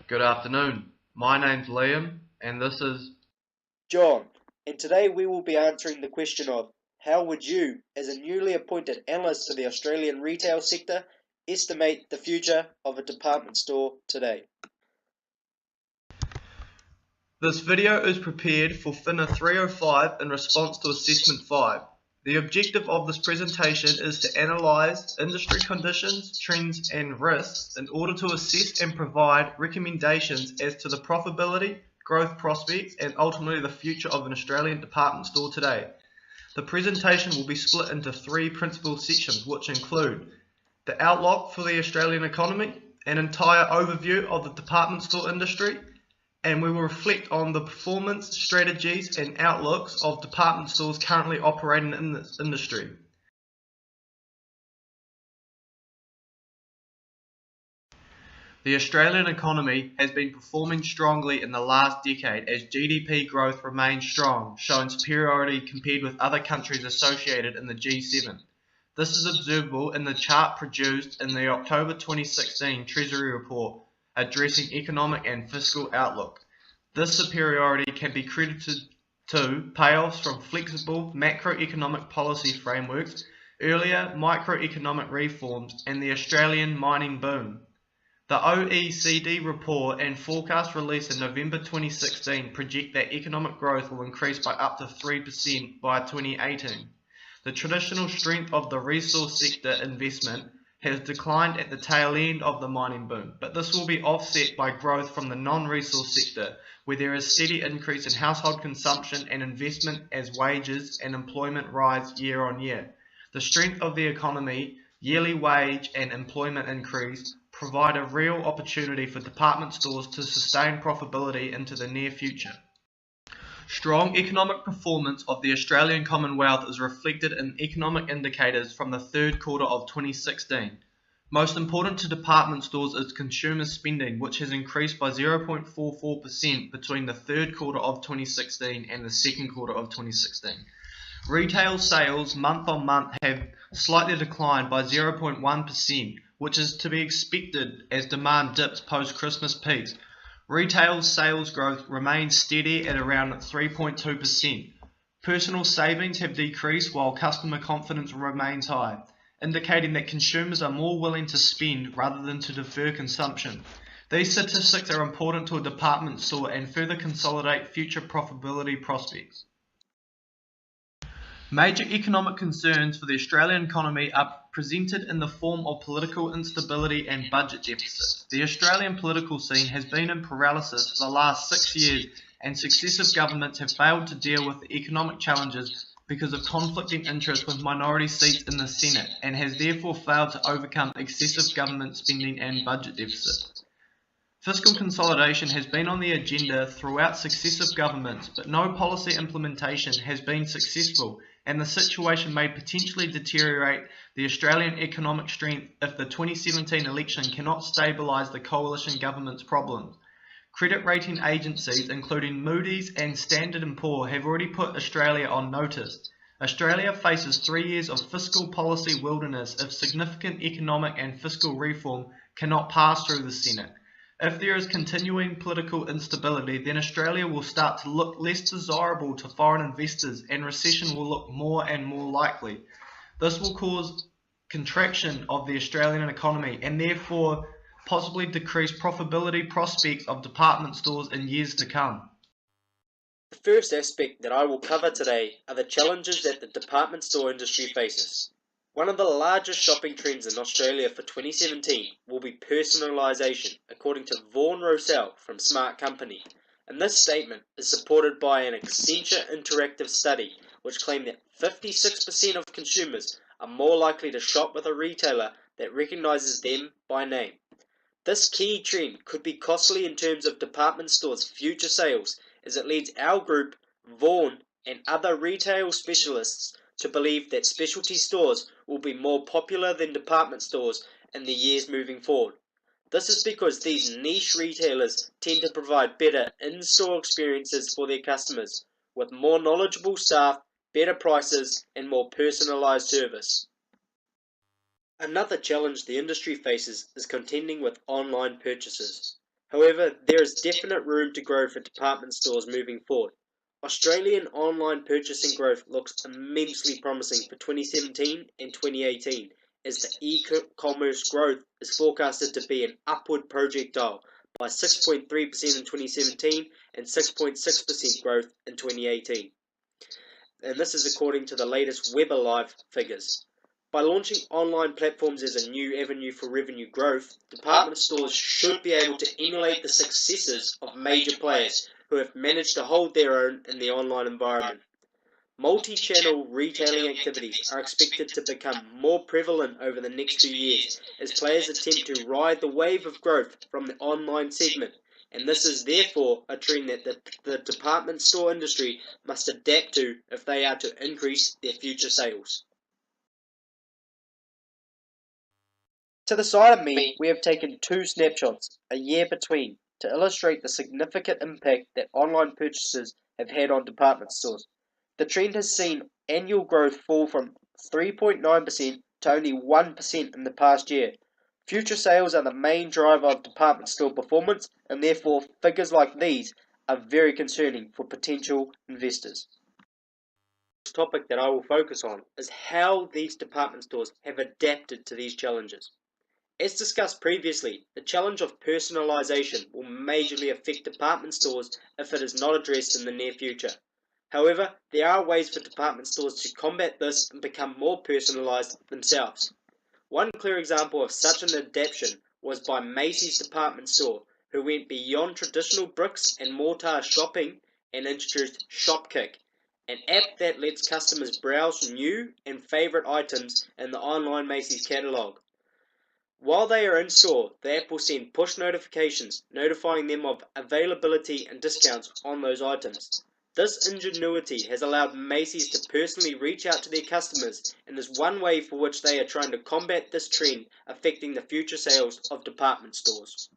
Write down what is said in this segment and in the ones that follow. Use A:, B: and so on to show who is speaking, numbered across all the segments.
A: Good afternoon. My name's Liam, and this is.
B: John, and today we will be answering the question of how would you, as a newly appointed analyst for the Australian retail sector, estimate the future of a department store today?
A: This video is prepared for FINA 305 in response to Assessment 5. The objective of this presentation is to analyse industry conditions, trends and risks in order to assess and provide recommendations as to the profitability, growth prospects and ultimately the future of an Australian department store today. The presentation will be split into three principal sections, which include the outlook for the Australian economy, an entire overview of the department store industry, and we will reflect on the performance, strategies and outlooks of department stores currently operating in this industry. The Australian economy has been performing strongly in the last decade as GDP growth remains strong, showing superiority compared with other countries associated in the G7. This is observable in the chart produced in the October 2016 Treasury Report addressing economic and fiscal outlook. This superiority can be credited to payoffs from flexible macroeconomic policy frameworks, earlier microeconomic reforms, and the Australian mining boom. The OECD report and forecast released in November 2016 project that economic growth will increase by up to 3% by 2018. The traditional strength of the resource sector investment has declined at the tail end of the mining boom, but this will be offset by growth from the non-resource sector, where there is steady increase in household consumption and investment as wages and employment rise year on year. The strength of the economy, yearly wage and employment increase provide a real opportunity for department stores to sustain profitability into the near future. Strong economic performance of the Australian Commonwealth is reflected in economic indicators from the third quarter of 2016. Most important to department stores is consumer spending, which has increased by 0.44% between the third quarter of 2016 and the second quarter of 2016. Retail sales month on month have slightly declined by 0.1%, which is to be expected as demand dips post-Christmas peaks. Retail sales growth remains steady at around 3.2%. Personal savings have decreased while customer confidence remains high, indicating that consumers are more willing to spend rather than to defer consumption. These statistics are important to a department store and further consolidate future profitability prospects. Major economic concerns for the Australian economy are presented in the form of political instability and budget deficits. The Australian political scene has been in paralysis for the last 6 years, and successive governments have failed to deal with the economic challenges because of conflicting interests with minority seats in the Senate, and has therefore failed to overcome excessive government spending and budget deficits. Fiscal consolidation has been on the agenda throughout successive governments, but no policy implementation has been successful, and the situation may potentially deteriorate the Australian economic strength if the 2017 election cannot stabilise the coalition government's problems. Credit rating agencies, including Moody's and Standard & Poor's, have already put Australia on notice. Australia faces 3 years of fiscal policy wilderness if significant economic and fiscal reform cannot pass through the Senate. If there is continuing political instability, then Australia will start to look less desirable to foreign investors and recession will look more and more likely. This will cause contraction of the Australian economy and therefore possibly decrease profitability prospects of department stores in years to come.
B: The first aspect that I will cover today are the challenges that the department store industry faces. One of the largest shopping trends in Australia for 2017 will be personalisation, according to Vaughan Rossell from Smart Company. And this statement is supported by an Accenture Interactive study, which claimed that 56% of consumers are more likely to shop with a retailer that recognises them by name. This key trend could be costly in terms of department stores' future sales, as it leads our group, Vaughan, and other retail specialists to believe that specialty stores will be more popular than department stores in the years moving forward. This is because these niche retailers tend to provide better in-store experiences for their customers, with more knowledgeable staff, better prices, and more personalised service. Another challenge the industry faces is contending with online purchases. However, there is definite room to grow for department stores moving forward. Australian online purchasing growth looks immensely promising for 2017 and 2018, as the e-commerce growth is forecasted to be an upward projectile by 6.3% in 2017 and 6.6% growth in 2018. And this is according to the latest WeberLive figures. By launching online platforms as a new avenue for revenue growth, department stores should be able to emulate the successes of major players who have managed to hold their own in the online environment. Multi-channel retailing activities are expected to become more prevalent over the next few years as players attempt to ride the wave of growth from the online segment, and this is therefore a trend that the department store industry must adapt to if they are to increase their future sales. To the side of me, we have taken two snapshots, a year between, to illustrate the significant impact that online purchases have had on department stores. The trend has seen annual growth fall from 3.9% to only 1% in the past year. Future sales are the main driver of department store performance, and therefore figures like these are very concerning for potential investors. The topic that I will focus on is how these department stores have adapted to these challenges. As discussed previously, the challenge of personalization will majorly affect department stores if it is not addressed in the near future. However, there are ways for department stores to combat this and become more personalized themselves. One clear example of such an adaptation was by Macy's department store, who went beyond traditional bricks and mortar shopping and introduced Shopkick, an app that lets customers browse new and favorite items in the online Macy's catalog. While they are in store, the app will send push notifications notifying them of availability and discounts on those items. This ingenuity has allowed Macy's to personally reach out to their customers, and is one way for which they are trying to combat this trend affecting the future sales of department stores.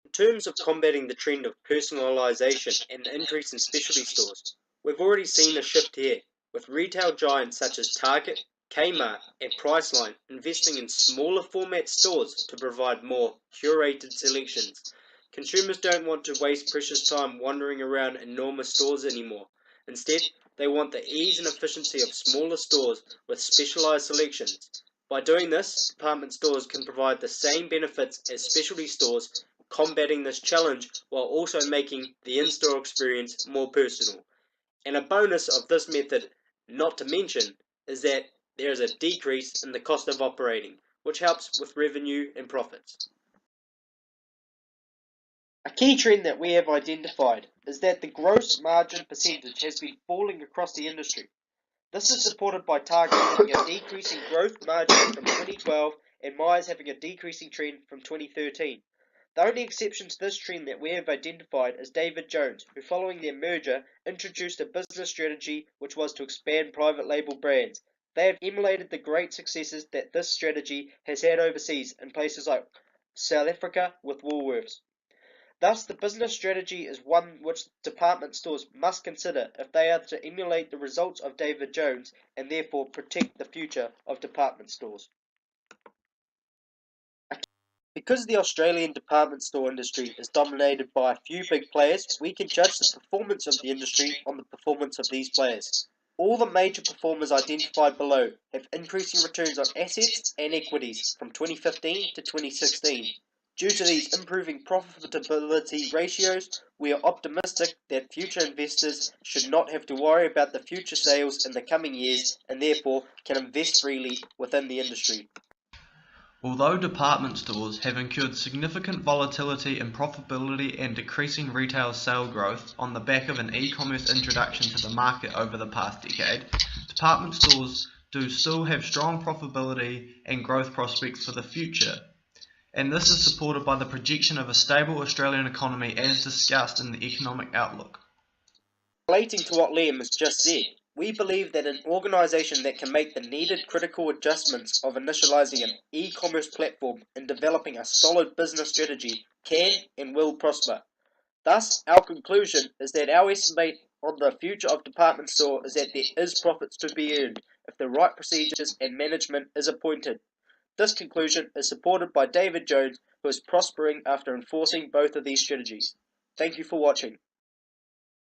B: In terms of combating the trend of personalization and the increase in specialty stores, we've already seen a shift here, with retail giants such as Target, Kmart and Priceline investing in smaller format stores to provide more curated selections. Consumers don't want to waste precious time wandering around enormous stores anymore. Instead, they want the ease and efficiency of smaller stores with specialized selections. By doing this, department stores can provide the same benefits as specialty stores, combating this challenge while also making the in-store experience more personal. And a bonus of this method, not to mention, is that there is a decrease in the cost of operating, which helps with revenue and profits. A key trend that we have identified is that the gross margin percentage has been falling across the industry. This is supported by Target having a decreasing gross margin from 2012 and Myers having a decreasing trend from 2013. The only exception to this trend that we have identified is David Jones, who following their merger introduced a business strategy which was to expand private label brands. They have emulated the great successes that this strategy has had overseas in places like South Africa with Woolworths. Thus, the business strategy is one which department stores must consider if they are to emulate the results of David Jones and therefore protect the future of department stores. Because the Australian department store industry is dominated by a few big players, we can judge the performance of the industry on the performance of these players. All the major performers identified below have increasing returns on assets and equities from 2015 to 2016. Due to these improving profitability ratios, we are optimistic that future investors should not have to worry about the future sales in the coming years and therefore can invest freely within the industry.
A: Although department stores have incurred significant volatility in profitability and decreasing retail sale growth on the back of an e-commerce introduction to the market over the past decade, department stores do still have strong profitability and growth prospects for the future. And this is supported by the projection of a stable Australian economy as discussed in the economic outlook.
B: Relating to what Liam has just said, we believe that an organisation that can make the needed critical adjustments of initialising an e-commerce platform and developing a solid business strategy can and will prosper. Thus, our conclusion is that our estimate on the future of department store is that there is profits to be earned if the right procedures and management is appointed. This conclusion is supported by David Jones, who is prospering after enforcing both of these strategies. Thank you for watching.